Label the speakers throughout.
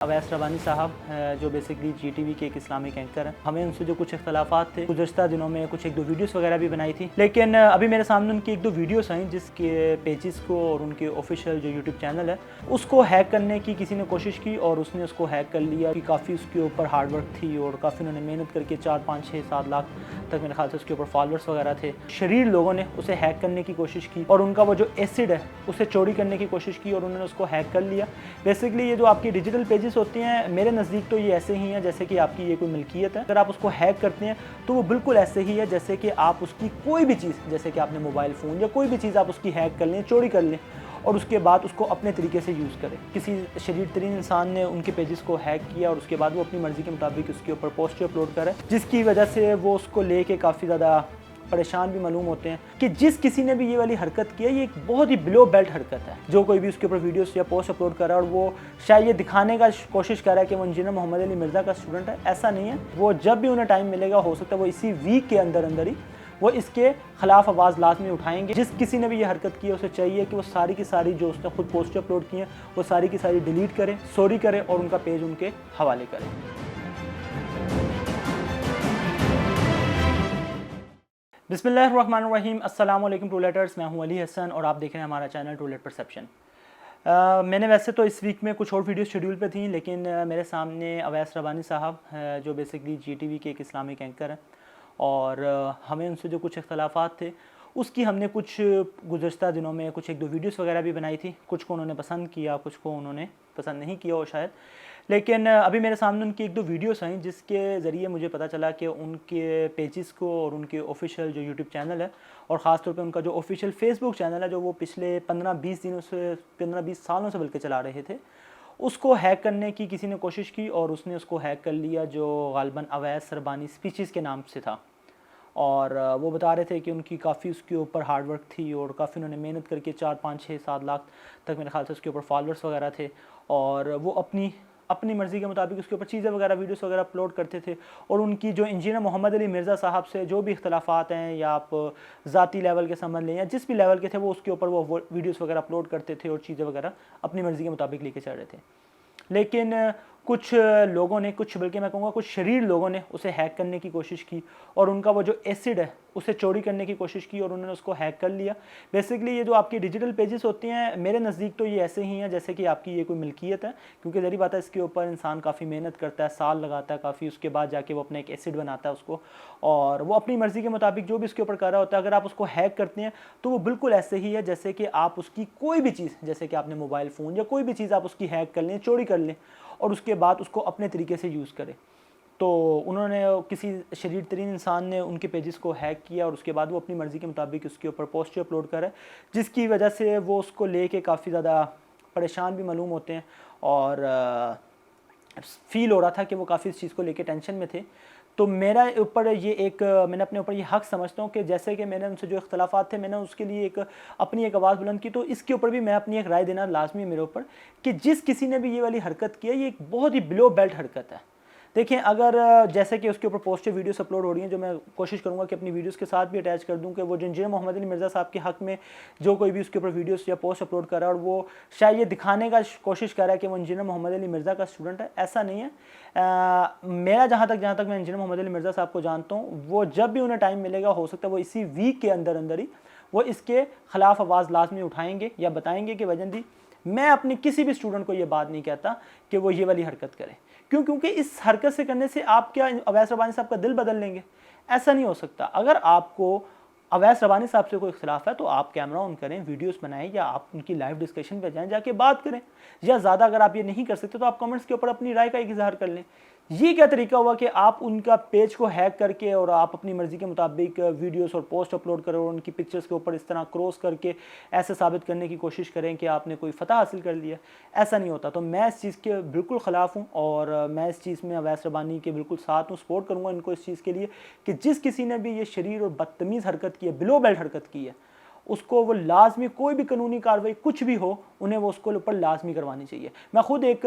Speaker 1: अवैस रबानी साहब जो basically GTV के एक इस्लामिक एंकर हैं, हमें उनसे जो कुछ इख्तलाफात थे गुज़श्ता दिनों में कुछ एक दो वीडियोस वगैरह भी बनाई थी, लेकिन अभी मेरे सामने उनकी एक दो वीडियोस आई जिसके पेजेस को और उनके ऑफिशियल जो यूट्यूब चैनल है उसको हैक करने की किसी ने कोशिश की और उसने उसको हैक कर लिया कि काफ़ी उसके ऊपर हार्डवर्क थी और काफ़ी उन्होंने मेहनत करके 4, 5, 6, 7 लाख तक मेरे ख्याल से उसके ऊपर फॉलोअर्स वगैरह थे। शरीर लोगों ने उसे हैक करने की कोशिश की और उनका वो जो एसिड है उसे चोरी करने की कोशिश की और उन्होंने उसको हैक कर लिया। बेसिकली ये जो आपकी डिजिटल पेजेस होती हैं, मेरे नज़दीक तो ये ऐसे ही हैं जैसे कि आपकी ये कोई मिल्कियत है। अगर आप उसको हैक करते हैं तो वो बिल्कुल ऐसे ही है जैसे कि आप उसकी कोई भी चीज़, जैसे कि आपने मोबाइल फ़ोन या कोई भी चीज़ आप उसकी हैक कर लें, चोरी कर लें और उसके बाद उसको अपने तरीके से यूज़ करें। किसी शरीर तरीन इंसान ने उनके पेजेस को हैक किया और उसके बाद वो अपनी मर्ज़ी के मुताबिक उसके ऊपर पोस्ट अपलोड करे, जिसकी वजह से वो उसको लेके काफ़ी ज़्यादा परेशान भी मालूम होते हैं कि जिस किसी ने भी ये वाली हरकत की है ये एक बहुत ही बिलो बेल्ट हरकत है। जो कोई भी उसके ऊपर वीडियोस या पोस्ट अपलोड कर रहा है और वो शायद ये दिखाने का कोशिश कर रहा है कि वो इंजीनियर मोहम्मद अली मिर्ज़ा का स्टूडेंट है, ऐसा नहीं है। वो जब भी उन्हें टाइम मिलेगा, हो सकता है वो इसी वीक के अंदर ही वो इसके खिलाफ आवाज़ लाजमी उठाएंगे। जिस किसी ने भी ये हरकत की है उसे चाहिए कि वो सारी की सारी जो उसने खुद पोस्ट अपलोड की हैं वो सारी की सारी डिलीट करें, सॉरी करें और उनका पेज उनके हवाले करें। बिस्मिल्लाहिर्रहमानिर्रहीम, अस्सलाम वालेकुम टूलेटर्स। मैं हूं अली हसन और आप देख रहे हैं हमारा चैनल टूलेट परसेप्शन। मैंने वैसे तो इस वीक में कुछ और वीडियो शेड्यूल पे थी, लेकिन मेरे सामने अवैस रबानी साहब जो बेसिकली GTV के एक इस्लामिक एंकर हैं और हमें उनसे जो कुछ इख्तलाफात थे उसकी हमने कुछ गुज़श्ता दिनों में कुछ एक दो वीडियोस वगैरह भी बनाई थी। कुछ को उन्होंने पसंद किया, कुछ को उन्होंने पसंद नहीं किया हो शायद, लेकिन अभी मेरे सामने उनकी एक दो वीडियोस आई जिसके ज़रिए मुझे पता चला कि उनके पेजेस को और उनके ऑफिशियल जो यूट्यूब चैनल है और ख़ास तौर पे उनका जो ऑफिशियल फेसबुक चैनल है जो वो पिछले 15-20 दिनों से 15-20 सालों से बल्कि चला रहे थे, उसको हैक करने की किसी ने कोशिश की और उसने उसको हैक कर लिया, जो गालिबन अवैस रबानी स्पीचेस के नाम से था। और वो बता रहे थे कि उनकी काफ़ी उसके ऊपर हार्डवर्क थी और काफ़ी उन्होंने मेहनत करके 4, 5, 6, 7 लाख तक मेरे ख्याल से उसके ऊपर फॉलोअर्स वगैरह थे और वो अपनी अपनी मर्ज़ी के मुताबिक उसके ऊपर चीज़ें वगैरह वीडियोस वगैरह अपलोड करते थे। और उनकी जो इंजीनियर मोहम्मद अली मिर्ज़ा साहब से जो भी इख्तलाफात हैं या आप ज़ाती लेवल के समझ लें या जिस भी लेवल के थे, वो उसके ऊपर वो वीडियोस वगैरह अपलोड करते थे और चीज़ें वगैरह अपनी मर्ज़ी के मुताबिक लेके चल रहे थे। लेकिन कुछ लोगों ने, कुछ बल्कि मैं कहूँगा कुछ शरीर लोगों ने उसे हैक करने की कोशिश की और उनका वो जो एसिड है उसे चोरी करने की कोशिश की और उन्होंने उसको हैक कर लिया। बेसिकली ये जो आपकी डिजिटल पेजेस होती हैं, मेरे नज़दीक तो ये ऐसे ही हैं जैसे कि आपकी ये कोई मिल्कियत है, क्योंकि ज़री बात है इसके ऊपर इंसान काफ़ी मेहनत करता है, साल लगाता है काफ़ी, उसके बाद जाके वो अपना एक एसिड बनाता है उसको और वो अपनी मर्ज़ी के मुताबिक जो भी उसके ऊपर कर रहा होता है। अगर आप उसको हैक करते हैं तो वो बिल्कुल ऐसे ही है जैसे कि आप उसकी कोई भी चीज़, जैसे कि आपने मोबाइल फ़ोन या कोई भी चीज़ आप उसकी हैक कर लें, चोरी कर लें और उसके बाद उसको अपने तरीके से यूज़ करें। तो उन्होंने, किसी शरीर तरीन इंसान ने उनके पेजेस को हैक किया और उसके बाद वो अपनी मर्ज़ी के मुताबिक उसके ऊपर पोस्ट अपलोड करे, जिसकी वजह से वो उसको लेके काफ़ी ज़्यादा परेशान भी मालूम होते हैं और फ़ील हो रहा था कि वो काफ़ी इस चीज़ को लेके टेंशन में थे। तो मेरा ऊपर ये एक, मैंने अपने ऊपर ये हक़ समझता हूँ कि जैसे कि मैंने उनसे जो इख्तलाफात थे मैंने उसके लिए एक अपनी एक आवाज़ बुलंद की, तो इसके ऊपर भी मैं अपनी एक राय देना लाज़मी है मेरे ऊपर कि जिस किसी ने भी ये वाली हरकत की है ये एक बहुत ही बिलो बेल्ट हरकत है। देखिए, अगर जैसे कि उसके ऊपर पोस्टेड वीडियोस अपलोड हो रही हैं, जो मैं कोशिश करूंगा कि अपनी वीडियोस के साथ भी अटैच कर दूं, कि वो जो इंजीनियर मोहम्मद अली मिर्ज़ा साहब के हक़ में जो कोई भी उसके ऊपर वीडियोस या पोस्ट अपलोड कर रहा है और वो शायद ये दिखाने का कोशिश कर रहा है कि वो इंजीनियर मोहम्मद अली मिर्ज़ा का स्टूडेंट है, ऐसा नहीं है। मेरा जहाँ तक मैं इंजीनियर मोहम्मद अली मिर्ज़ा साहब को जानता हूँ, वो जब भी उन्हें टाइम मिलेगा, हो सकता है वो इसी वीक के अंदर ही वो इसके ख़िलाफ़ आवाज़ लाजमी उठाएंगे या बताएंगे कि वजन दी। मैं अपनी किसी भी स्टूडेंट को ये बात नहीं कहता कि वो ये वाली हरकत करे। क्यों? क्योंकि इस हरकत से करने से आप क्या अवैस रबानी साहब का दिल बदल लेंगे? ऐसा नहीं हो सकता। अगर आपको अवैस रबानी साहब से कोई इख्तिलाफ है तो आप कैमरा ऑन करें, वीडियोस बनाएं या आप उनकी लाइव डिस्कशन पे जाएं, जाके बात करें, या ज़्यादा अगर आप ये नहीं कर सकते तो आप कमेंट्स के ऊपर अपनी राय का इज़हार कर लें। ये क्या तरीका हुआ कि आप उनका पेज को हैक करके और आप अपनी मर्ज़ी के मुताबिक वीडियोस और पोस्ट अपलोड करें और उनकी पिक्चर्स के ऊपर इस तरह क्रॉस करके ऐसे साबित करने की कोशिश करें कि आपने कोई फ़तह हासिल कर लिया? ऐसा नहीं होता। तो मैं इस चीज़ के बिल्कुल ख़िलाफ़ हूँ और मैं इस चीज़ में अवैस रबानी के बिल्कुल साथ हूँ, सपोर्ट करूँगा इनको इस चीज़ के लिए कि जिस किसी ने भी ये शरीर और बदतमीज़ हरकत की है, बिलो बेल्ट हरकत की है, उसको वो लाजमी कोई भी कानूनी कार्रवाई कुछ भी हो उन्हें वो उसको ऊपर लाजमी करवानी चाहिए। मैं खुद एक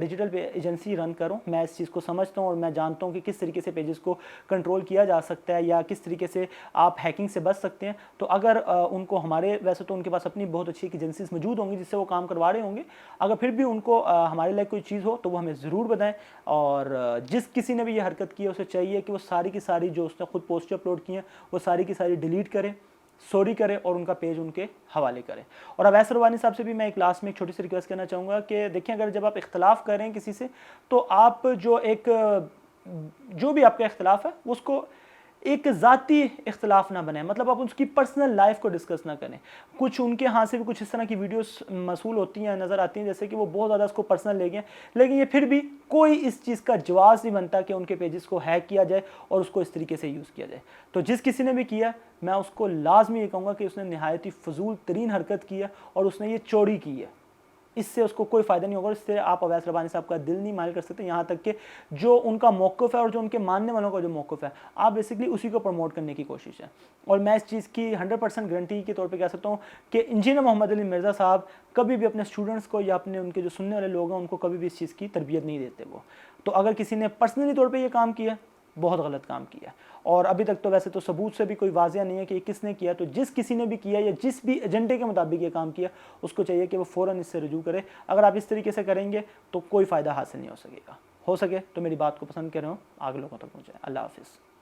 Speaker 1: डिजिटल एजेंसी रन करूँ, मैं इस चीज़ को समझता हूँ और मैं जानता हूँ कि किस तरीके से पेजेस को कंट्रोल किया जा सकता है या किस तरीके से आप हैकिंग से बच सकते हैं। तो अगर उनको हमारे, वैसे तो उनके पास अपनी बहुत अच्छी एजेंसीज मौजूद होंगी जिससे वो काम करवा रहे होंगे, अगर फिर भी उनको हमारे लिए कोई चीज़ हो तो वो हमें ज़रूर बताएं। और जिस किसी ने भी ये हरकत की है उसे चाहिए कि वो सारी की सारी जो उसने खुद पोस्ट अपलोड की हैं वो सारी की सारी डिलीट करें, सॉरी करें और उनका पेज उनके हवाले करें। और अवैस रबानी साहब से भी मैं एक लास्ट में एक छोटी सी रिक्वेस्ट करना चाहूँगा कि देखिए, अगर जब आप इख्तलाफ कर रहे हैं किसी से तो आप जो भी आपका इख्तलाफ है उसको एक ज़ाती इख्तलाफ ना बने, मतलब आप उसकी पर्सनल लाइफ को डिस्कस ना करें। कुछ उनके यहाँ से भी कुछ इस तरह की वीडियोस मसूल होती हैं, नज़र आती हैं, जैसे कि वो बहुत ज़्यादा इसको पर्सनल ले गए, लेकिन ये फिर भी कोई इस चीज़ का जवाब नहीं बनता कि उनके पेजेस को हैक किया जाए और उसको इस तरीके से यूज़ किया जाए। तो जिस किसी ने भी किया, मैं उसको लाजमी ये कहूँगा कि उसने नहायत ही फजूल तरीन हरकत की है और उसने ये चोरी की है, इससे उसको कोई फ़ायदा नहीं होगा। इससे आप अवैस रबानी साहब का दिल नहीं माइल कर सकते, यहाँ तक कि जो उनका मौक़िफ़ है और जो उनके मानने वालों का जो मौक़िफ़ है, आप बेसिकली उसी को प्रमोट करने की कोशिश है। और मैं इस चीज़ की 100% गारंटी के तौर पे कह सकता हूँ कि इंजीनियर मोहम्मद अली मिर्ज़ा साहब कभी भी अपने स्टूडेंट्स को या अपने उनके जो सुनने वाले लोग हैं उनको कभी भी इस चीज़ की तरबियत नहीं देते वो। तो अगर किसी ने पर्सनली तौर पर यह काम किया, बहुत गलत काम किया। और अभी तक तो वैसे तो सबूत से भी कोई वाजिया नहीं है कि किसने किया। तो जिस किसी ने भी किया या जिस भी एजेंडे के मुताबिक ये काम किया, उसको चाहिए कि वो फ़ौरन इससे रुजू करे। अगर आप इस तरीके से करेंगे तो कोई फ़ायदा हासिल नहीं हो सकेगा। हो सके तो मेरी बात को पसंद कर रहे हो, आगे लोगों तक पहुँचाएं। अल्लाह हाफ़िज़।